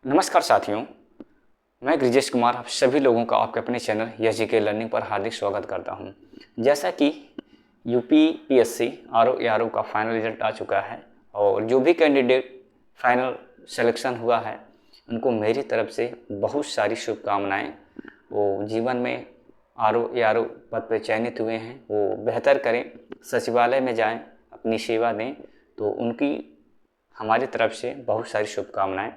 नमस्कार साथियों, मैं ब्रिजेश कुमार आप सभी लोगों का आपके अपने चैनल जीके लर्निंग पर हार्दिक स्वागत करता हूं। जैसा कि यूपी पीएससी आरओ एआरओ का फाइनल रिजल्ट आ चुका है और जो भी कैंडिडेट फाइनल सिलेक्शन हुआ है उनको मेरी तरफ से बहुत सारी शुभकामनाएं। वो जीवन में आरओ एआरओ पद पर चयनित हुए हैं वो बेहतर करें, सचिवालय में जाएँ, अपनी सेवा दें, तो उनकी हमारी तरफ से बहुत सारी शुभकामनाएं।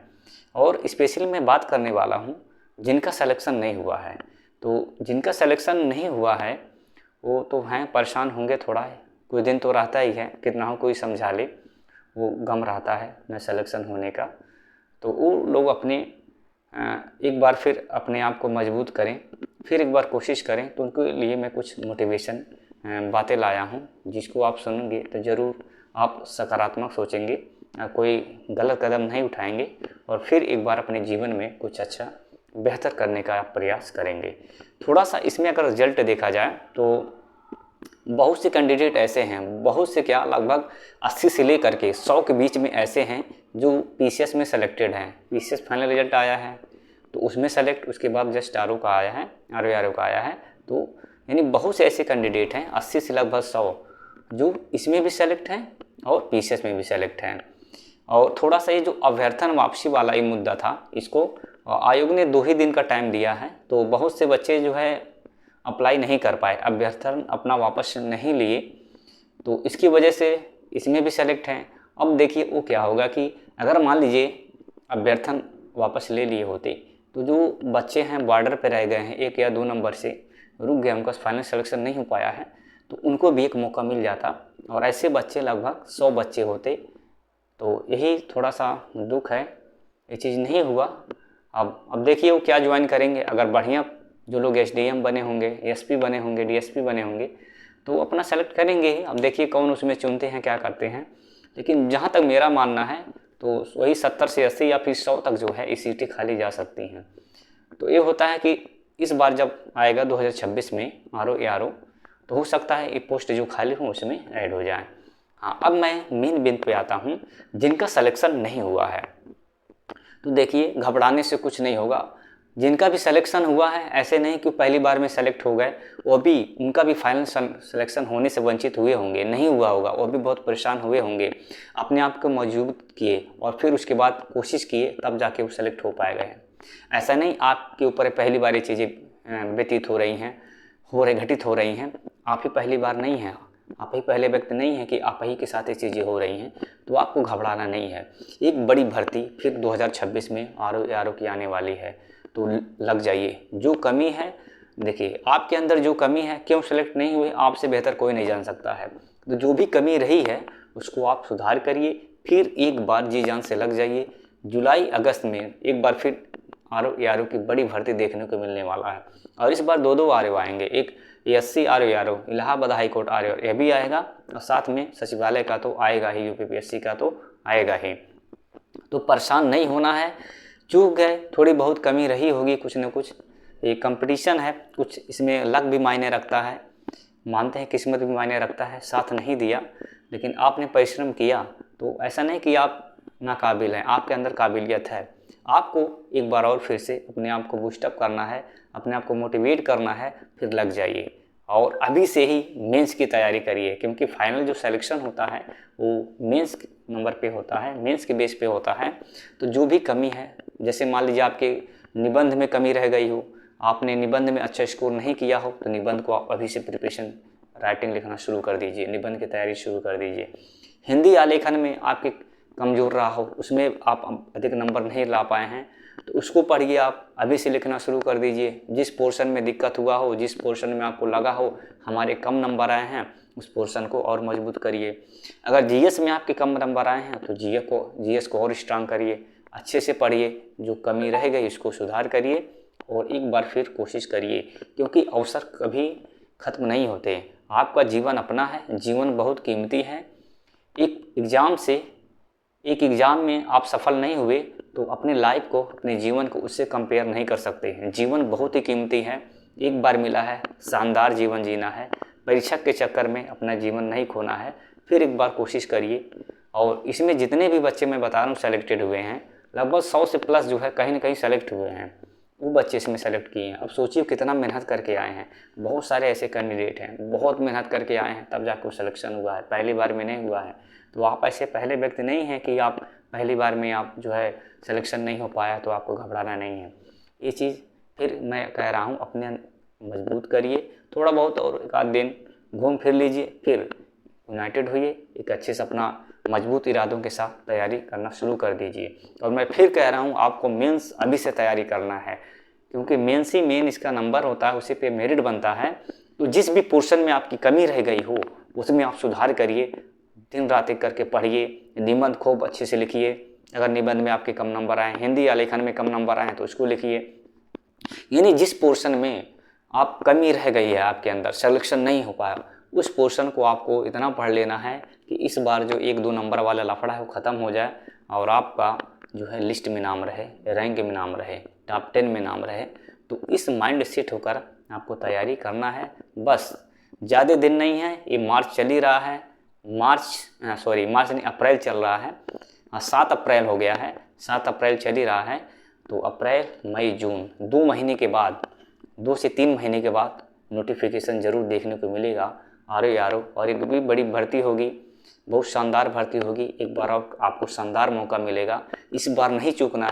और स्पेशली मैं बात करने वाला हूं जिनका सिलेक्शन नहीं हुआ है। तो जिनका सिलेक्शन नहीं हुआ है वो तो हैं, परेशान होंगे थोड़ा, कुछ दिन तो रहता ही है, कितना हो कोई समझा ले, वो गम रहता है न सिलेक्शन होने का। तो वो लोग अपने एक बार फिर अपने आप को मजबूत करें, फिर एक बार कोशिश करें। तो उनके लिए मैं कुछ मोटिवेशन बातें लाया हूँ जिसको आप सुनेंगे तो ज़रूर आप सकारात्मक सोचेंगे, कोई गलत कदम नहीं उठाएंगे और फिर एक बार अपने जीवन में कुछ अच्छा बेहतर करने का आप प्रयास करेंगे। थोड़ा सा इसमें अगर रिजल्ट देखा जाए तो बहुत से कैंडिडेट ऐसे हैं, बहुत से क्या, लगभग 80 से लेकर के 100 के बीच में ऐसे हैं जो पीसीएस में सेलेक्टेड हैं। पीसीएस फाइनल रिजल्ट आया है तो उसमें सेलेक्ट, उसके बाद जस्ट आरओ का आया है, आरओ का आया है। तो यानी बहुत से ऐसे कैंडिडेट हैं 80 से लगभग 100 जो इसमें भी सेलेक्ट हैं और पीसीएस में भी सेलेक्ट हैं। और थोड़ा सा ये जो अभ्यर्थन वापसी वाला ये मुद्दा था, इसको आयोग ने 2 ही दिन का टाइम दिया है। तो बहुत से बच्चे जो है अप्लाई नहीं कर पाए, अभ्यर्थन अपना वापस नहीं लिए, तो इसकी वजह से इसमें भी सेलेक्ट हैं। अब देखिए वो क्या होगा कि अगर मान लीजिए अभ्यर्थन वापस ले लिए होते तो जो बच्चे हैं बॉर्डर पे रह गए हैं, 1 या 2 नंबर से रुक गए, उनका फाइनल सिलेक्शन नहीं हो पाया है, तो उनको भी एक मौका मिल जाता और ऐसे बच्चे लगभग 100 बच्चे होते। तो यही थोड़ा सा दुख है, ये चीज़ नहीं हुआ। अब देखिए वो क्या ज्वाइन करेंगे। अगर बढ़िया जो लोग एसडीएम बने होंगे, एसपी बने होंगे, डीएसपी बने होंगे तो अपना सेलेक्ट करेंगे ही। अब देखिए कौन उसमें चुनते हैं, क्या करते हैं। लेकिन जहाँ तक मेरा मानना है तो वही 70 से 80 या फिर 100 तक जो है ये सीटें खाली जा सकती हैं। तो ये होता है कि इस बार जब आएगा 2026 में आरओ एआरओ तो हो सकता है ये पोस्ट जो खाली हो उसमें ऐड हो जाए। हाँ, अब मैं मेन बिंदु पे आता हूँ, जिनका सिलेक्शन नहीं हुआ है। तो देखिए घबराने से कुछ नहीं होगा। जिनका भी सिलेक्शन हुआ है, ऐसे नहीं कि पहली बार में सेलेक्ट हो गए, वो भी उनका भी फाइनल सिलेक्शन होने से वंचित हुए होंगे, नहीं हुआ होगा, वो भी बहुत परेशान हुए होंगे, अपने आप को मजबूत किए और फिर उसके बाद कोशिश किए, तब जाके वो सेलेक्ट हो पाए गए। ऐसा नहीं आपके ऊपर पहली बार ये चीज़ें व्यतीत हो रही हैं, घटित हो रही हैं। आप ही पहली बार नहीं हैं, आप ही पहले व्यक्ति नहीं है कि आप ही के साथ ये चीज़ें हो रही हैं, तो आपको घबराना नहीं है। एक बड़ी भर्ती फिर 2026 में आरओ की आने वाली है, तो लग जाइए। जो कमी है, देखिए आपके अंदर जो कमी है, क्यों सेलेक्ट नहीं हुए आपसे बेहतर कोई नहीं जान सकता है। तो जो भी कमी रही है उसको आप सुधार करिए, फिर एक बार जी जान से लग जाइए। जुलाई अगस्त में एक बार फिर आरओ की बड़ी भर्ती देखने को मिलने वाला है और इस बार 2 आरओ आएंगे, एक SC RO, Allahabad high court RO यह भी आएगा और साथ में सचिवालय का तो आएगा ही, यूपीपीएससी का तो आएगा ही। तो परेशान नहीं होना है। चूक गए, थोड़ी बहुत कमी रही होगी, कुछ न कुछ, ये कंपटीशन है, कुछ इसमें लक भी मायने रखता है, मानते हैं किस्मत भी मायने रखता है, साथ नहीं दिया, लेकिन आपने परिश्रम किया तो ऐसा नहीं कि आप नाकाबिल हैं, आपके अंदर काबिलियत है। आपको एक बार और फिर से अपने आप को बूस्टअप करना है, अपने आप को मोटिवेट करना है, फिर लग जाइए और अभी से ही मेंस की तैयारी करिए, क्योंकि फाइनल जो सिलेक्शन होता है वो मेंस नंबर पे होता है, मेंस के बेस पे होता है। तो जो भी कमी है, जैसे मान लीजिए आपके निबंध में कमी रह गई हो, आपने निबंध में अच्छा स्कोर नहीं किया हो, तो निबंध को आप अभी से प्रिपरेशन, राइटिंग लिखना शुरू कर दीजिए, निबंध की तैयारी शुरू कर दीजिए। हिंदी आलेखन में आपके कमज़ोर रहा हो, उसमें आप अधिक नंबर नहीं ला पाए हैं, तो उसको पढ़िए, आप अभी से लिखना शुरू कर दीजिए। जिस पोर्शन में दिक्कत हुआ हो, जिस पोर्शन में आपको लगा हो हमारे कम नंबर आए हैं, उस पोर्शन को और मजबूत करिए। अगर जीएस में आपके कम नंबर आए हैं तो जीएस को और स्ट्रांग करिए, अच्छे से पढ़िए, जो कमी रह गई इसको सुधार करिए और एक बार फिर कोशिश करिए, क्योंकि अवसर कभी ख़त्म नहीं होते। आपका जीवन अपना है, जीवन बहुत कीमती है। एक एग्ज़ाम में आप सफल नहीं हुए तो अपने लाइफ को, अपने जीवन को उससे कंपेयर नहीं कर सकते हैं। जीवन बहुत ही कीमती है, एक बार मिला है, शानदार जीवन जीना है। परीक्षा के चक्कर में अपना जीवन नहीं खोना है। फिर एक बार कोशिश करिए और इसमें जितने भी बच्चे मैं बता रहा हूँ सेलेक्टेड हुए हैं, लगभग 100 से प्लस जो है कहीं ना कहीं सेलेक्ट हुए हैं, वो बच्चे इसमें सेलेक्ट किए हैं। अब सोचिए कितना मेहनत करके आए हैं। बहुत सारे ऐसे कैंडिडेट हैं, बहुत मेहनत करके आए हैं तब जाकर सिलेक्शन हुआ है, पहली बार में नहीं हुआ है। तो आप ऐसे पहले व्यक्ति नहीं हैं कि आप पहली बार में आप जो है सिलेक्शन नहीं हो पाया तो आपको घबराना नहीं है। ये चीज़ फिर मैं कह रहा हूँ अपने मजबूत करिए, थोड़ा बहुत और एक आध दिन घूम फिर लीजिए, फिर यूनाइटेड होइए, एक अच्छे से अपना मजबूत इरादों के साथ तैयारी करना शुरू कर दीजिए। और मैं फिर कह रहा हूँ आपको मेंस अभी से तैयारी करना है, क्योंकि मेंस ही मेन इसका नंबर होता है, उसी पे मेरिट बनता है। तो जिस भी पोर्शन में आपकी कमी रह गई हो उसमें आप सुधार करिए, दिन रात एक करके पढ़िए, निबंध खूब अच्छे से लिखिए। अगर निबंध में आपके कम नंबर आए, हिंदी या लेखन में कम नंबर आए तो उसको लिखिए। यानी जिस पोर्शन में आप कमी रह गई है, आपके अंदर सिलेक्शन नहीं हो पाया, उस पोर्शन को आपको इतना पढ़ लेना है कि इस बार जो 1-2 नंबर वाला लफड़ा है वो ख़त्म हो जाए और आपका जो है लिस्ट में नाम रहे, रैंक में नाम रहे, टॉप 10 में नाम रहे। तो इस माइंड सेट होकर आपको तैयारी करना है। बस ज़्यादा दिन नहीं है, ये मार्च चल ही रहा है, मार्च नहीं, अप्रैल चल रहा है। 7 अप्रैल हो गया है, 7 अप्रैल चल ही रहा है। तो अप्रैल, मई, जून 2 महीने के बाद, 2 से 3 महीने के बाद नोटिफिकेशन ज़रूर देखने को मिलेगा आरओ और एक भी बड़ी भर्ती होगी, बहुत शानदार भर्ती होगी। एक बार आपको शानदार मौका मिलेगा, इस बार नहीं चूकना।